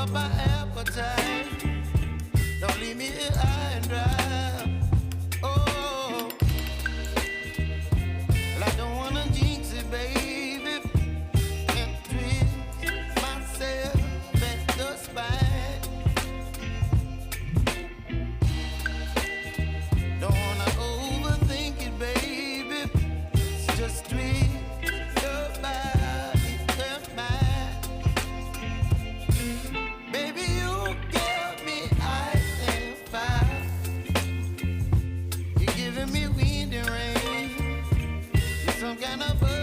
up my appetite. Don't leave me here high and dry. Oh, well, I don't wanna jinx it, baby, and twist myself at the spine. Don't wanna overthink it, baby. It's just twist your body and mine. Baby, you give me ice and fire. You're giving me wind and rain. You're some kind of bird.